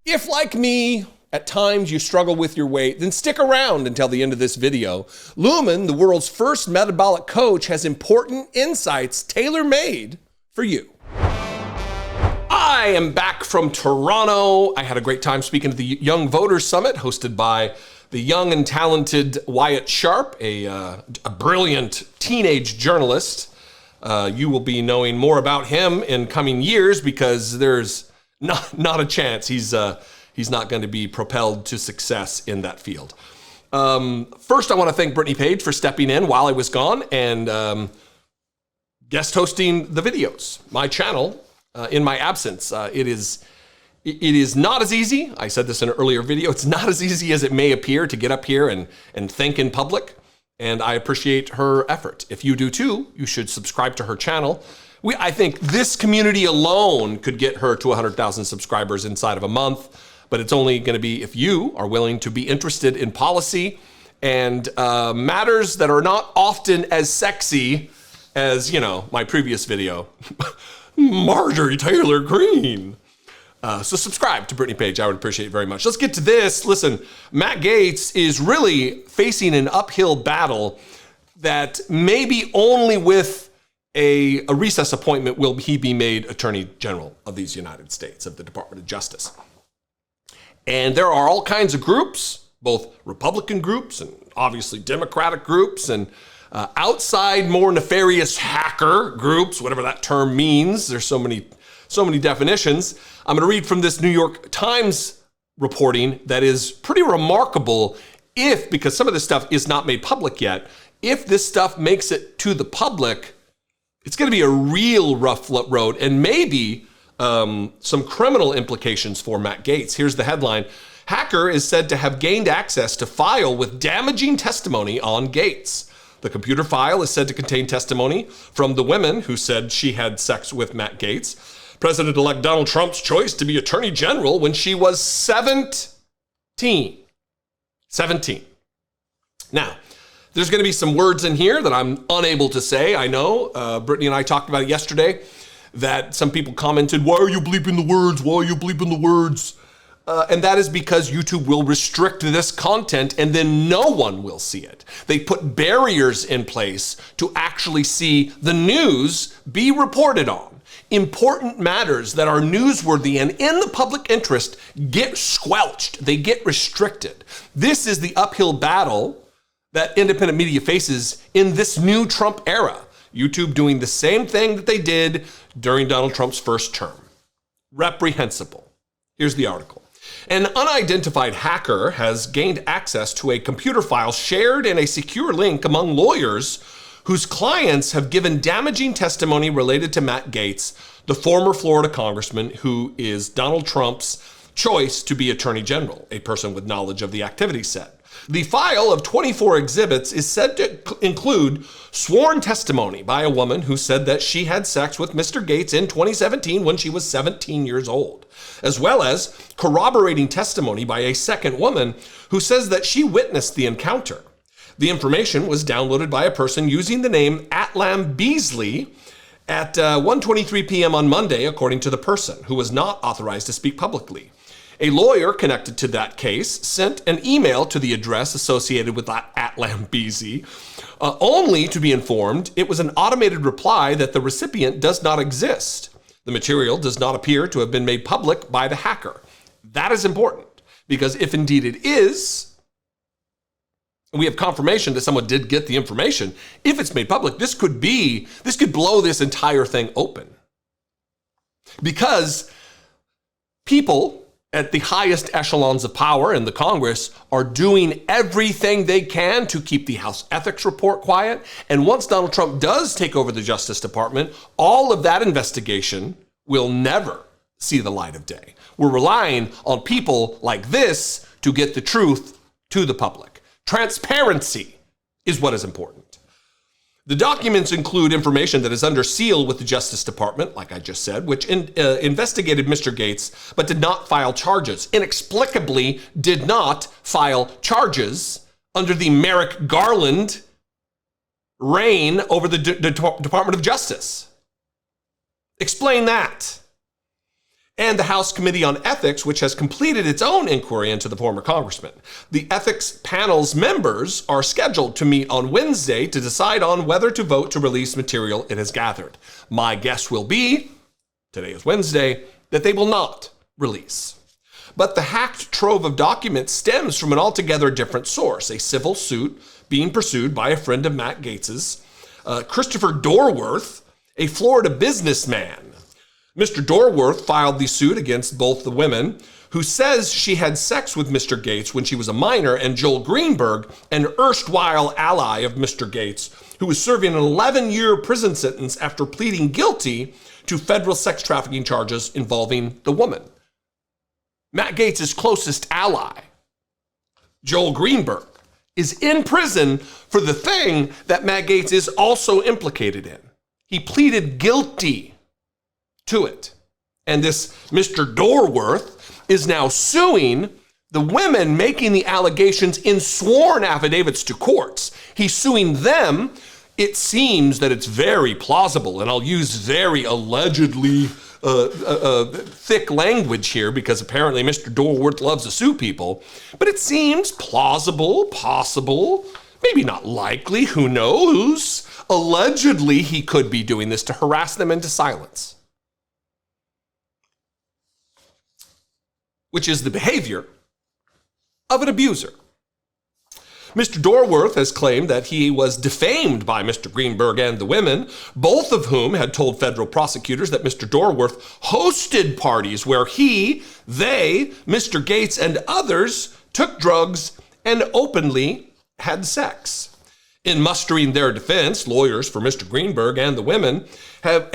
If, like me, at times you struggle with your weight, then stick around until the end of this video. Lumen, the world's first metabolic coach, has important insights tailor-made for you. I am back from Toronto. I had a great time speaking at the Young Voters Summit hosted by the young and talented Wyatt Sharp, a brilliant teenage journalist. You will be knowing more about him in coming years because there's not a chance he's not going to be propelled to success in that field. First, I want to thank Brittany Page for stepping in while I was gone and guest hosting the videos, my channel, in my absence. It is not as easy. I said this in an earlier video. It's not as easy as it may appear to get up here and think in public. And I appreciate her effort. If you do too, you should subscribe to her channel. I think this community alone could get her to 100,000 subscribers inside of a month, but it's only going to be if you are willing to be interested in policy and matters that are not often as sexy as, my previous video, Marjorie Taylor Greene. So subscribe to Brittany Page. I would appreciate it very much. Let's get to this. Listen, Matt Gaetz is really facing an uphill battle that maybe only with a recess appointment will he be made Attorney General of these United States, of the Department of Justice. And there are all kinds of groups, both Republican groups and obviously Democratic groups and outside more nefarious hacker groups, whatever that term means. There's so many definitions. I'm going to read from this New York Times reporting that is pretty remarkable because some of this stuff is not made public yet, if this stuff makes it to the public, it's going to be a real rough road and maybe some criminal implications for Matt Gaetz. Here's the headline. Hacker is said to have gained access to file with damaging testimony on Gaetz. The computer file is said to contain testimony from the women who said she had sex with Matt Gaetz, President-elect Donald Trump's choice to be Attorney General when she was 17. 17. Now, there's going to be some words in here that I'm unable to say. I know, Brittany and I talked about it yesterday, that some people commented, why are you bleeping the words? Why are you bleeping the words? And that is because YouTube will restrict this content and then no one will see it. They put barriers in place to actually see the news be reported on. Important matters that are newsworthy and in the public interest get squelched. They get restricted. This is the uphill battle that independent media faces in this new Trump era. YouTube doing the same thing that they did during Donald Trump's first term. Reprehensible. Here's the article. An unidentified hacker has gained access to a computer file shared in a secure link among lawyers whose clients have given damaging testimony related to Matt Gaetz, the former Florida congressman who is Donald Trump's choice to be Attorney General, a person with knowledge of the activity set. The file of 24 exhibits is said to include sworn testimony by a woman who said that she had sex with Mr. Gaetz in 2017 when she was 17 years old, as well as corroborating testimony by a second woman who says that she witnessed the encounter. The information was downloaded by a person using the name Atlam Beasley at 1:23 p.m. on Monday, according to the person, who was not authorized to speak publicly. A lawyer connected to that case sent an email to the address associated with Atlam Beasley, only to be informed it was an automated reply that the recipient does not exist. The material does not appear to have been made public by the hacker. That is important, because if indeed it is, we have confirmation that someone did get the information. If it's made public, this could blow this entire thing open. Because people at the highest echelons of power in the Congress are doing everything they can to keep the House Ethics Report quiet. And once Donald Trump does take over the Justice Department, all of that investigation will never see the light of day. We're relying on people like this to get the truth to the public. Transparency is what is important. The documents include information that is under seal with the Justice Department, like I just said, which investigated Mr. Gaetz, but did not file charges. Inexplicably did not file charges under the Merrick Garland reign over the Department of Justice. Explain that. and the House Committee on Ethics, which has completed its own inquiry into the former congressman. The ethics panel's members are scheduled to meet on Wednesday to decide on whether to vote to release material it has gathered. My guess will be, today is Wednesday, that they will not release. But the hacked trove of documents stems from an altogether different source, a civil suit being pursued by a friend of Matt Gaetz's, Christopher Dorworth, a Florida businessman. Mr. Dorworth filed the suit against both the women, who says she had sex with Mr. Gaetz when she was a minor, and Joel Greenberg, an erstwhile ally of Mr. Gaetz, who was serving an 11-year prison sentence after pleading guilty to federal sex trafficking charges involving the woman. Matt Gaetz's closest ally, Joel Greenberg, is in prison for the thing that Matt Gaetz is also implicated in. He pleaded guilty to it. And this Mr. Dorworth is now suing the women making the allegations in sworn affidavits to courts. He's suing them. It seems that it's very plausible, and I'll use very allegedly thick language here because apparently Mr. Dorworth loves to sue people, but it seems plausible, possible, maybe not likely, who knows? Allegedly, he could be doing this to harass them into silence, which is the behavior of an abuser. Mr. Dorworth has claimed that he was defamed by Mr. Greenberg and the women, both of whom had told federal prosecutors that Mr. Dorworth hosted parties where he, they, Mr. Gaetz, and others took drugs and openly had sex. In mustering their defense, lawyers for Mr. Greenberg and the woman have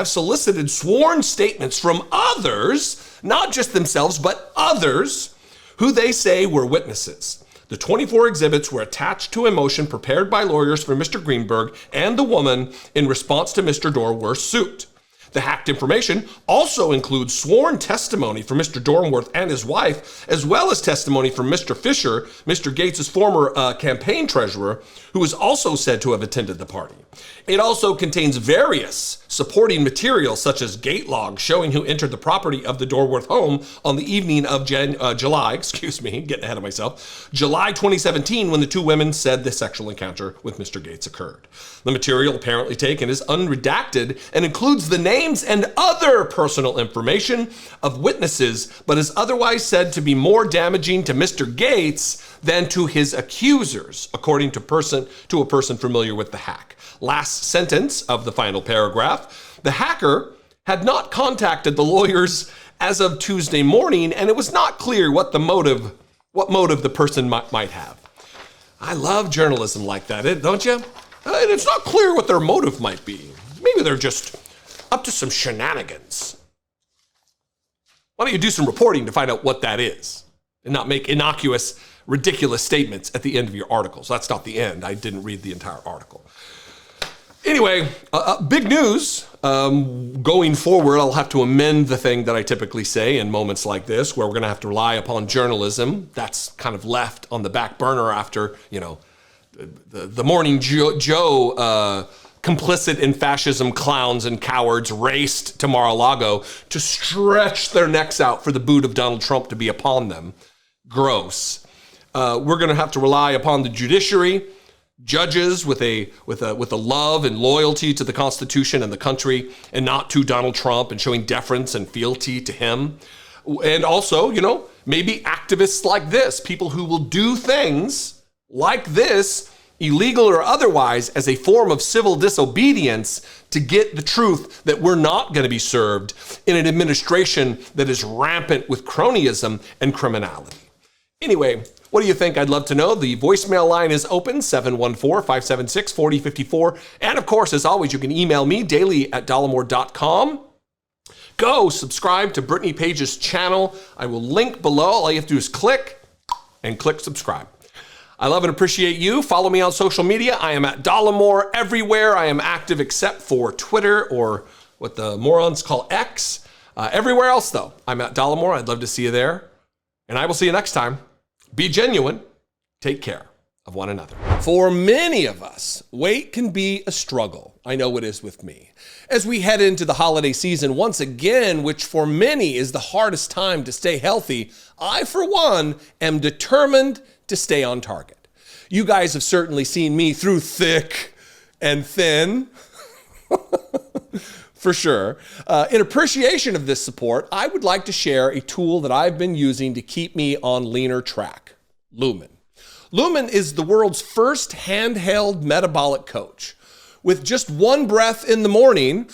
solicited sworn statements from others, not just themselves, but others, who they say were witnesses. The 24 exhibits were attached to a motion prepared by lawyers for Mr. Greenberg and the woman in response to Mr. Dorworth's suit. The hacked information also includes sworn testimony from Mr. Dorworth and his wife, as well as testimony from Mr. Fisher, Mr. Gaetz's former campaign treasurer, who is also said to have attended the party. It also contains various supporting materials such as gate logs showing who entered the property of the Dorworth home on the evening of July 2017, when the two women said the sexual encounter with Mr. Gaetz occurred. The material apparently taken is unredacted and includes the names and other personal information of witnesses, but is otherwise said to be more damaging to Mr. Gaetz than to his accusers, according to a person familiar with the hack. Last sentence of the final paragraph: the hacker had not contacted the lawyers as of Tuesday morning, and it was not clear what motive the person might have. I love journalism like that, don't you? And it's not clear what their motive might be. Maybe they're just up to some shenanigans. Why don't you do some reporting to find out what that is and not make innocuous, ridiculous statements at the end of your articles? That's not the end. I didn't read the entire article. Anyway, big news. Going forward, I'll have to amend the thing that I typically say in moments like this, where we're going to have to rely upon journalism. That's kind of left on the back burner after, the Morning Joe complicit in fascism clowns and cowards raced to Mar-a-Lago to stretch their necks out for the boot of Donald Trump to be upon them. Gross. We're going to have to rely upon the judiciary, judges with a love and loyalty to the Constitution and the country, and not to Donald Trump, and showing deference and fealty to him. And also, maybe activists like this, people who will do things like this, illegal or otherwise, as a form of civil disobedience to get the truth that we're not going to be served in an administration that is rampant with cronyism and criminality. Anyway, what do you think? I'd love to know. The voicemail line is open, 714-576-4054. And of course, as always, you can email me daily at dollemore.com. Go subscribe to Brittany Page's channel. I will link below. All you have to do is click subscribe. I love and appreciate you. Follow me on social media. I am at Dollemore everywhere. I am active except for Twitter, or what the morons call X. Everywhere else, though, I'm at Dollemore. I'd love to see you there. And I will see you next time. Be genuine. Take care of one another. For many of us, weight can be a struggle. I know it is with me. As we head into the holiday season once again, which for many is the hardest time to stay healthy, I, for one, am determined to stay on target. You guys have certainly seen me through thick and thin, for sure. In appreciation of this support, I would like to share a tool that I've been using to keep me on leaner track, Lumen. Lumen is the world's first handheld metabolic coach. With just one breath in the morning,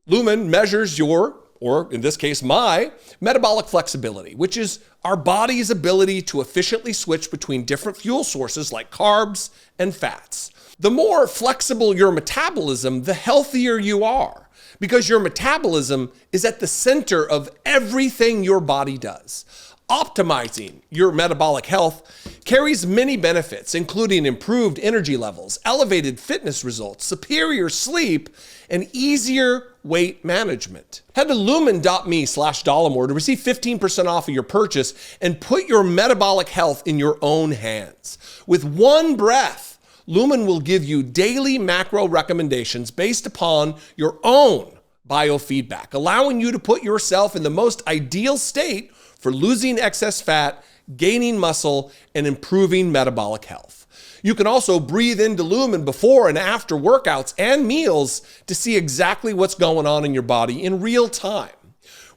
Lumen measures your, or in this case, my, metabolic flexibility, which is our body's ability to efficiently switch between different fuel sources like carbs and fats. The more flexible your metabolism, the healthier you are, because your metabolism is at the center of everything your body does. Optimizing your metabolic health carries many benefits, including improved energy levels, elevated fitness results, superior sleep, and easier weight management. Head to lumen.me/Dollemore to receive 15% off of your purchase and put your metabolic health in your own hands. With one breath, Lumen will give you daily macro recommendations based upon your own biofeedback, allowing you to put yourself in the most ideal state for losing excess fat, gaining muscle, and improving metabolic health. You can also breathe into Lumen before and after workouts and meals to see exactly what's going on in your body in real time.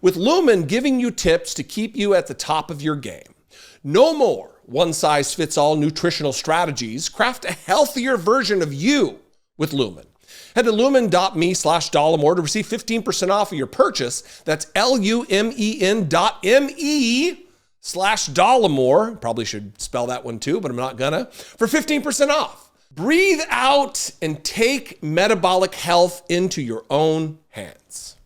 With Lumen giving you tips to keep you at the top of your game. No more one-size-fits-all nutritional strategies. Craft a healthier version of you with Lumen. Head to lumen.me/Dollemore to receive 15% off of your purchase. That's lumen.me/Dollemore. Probably should spell that one too, but I'm not gonna. For 15% off. Breathe out and take metabolic health into your own hands.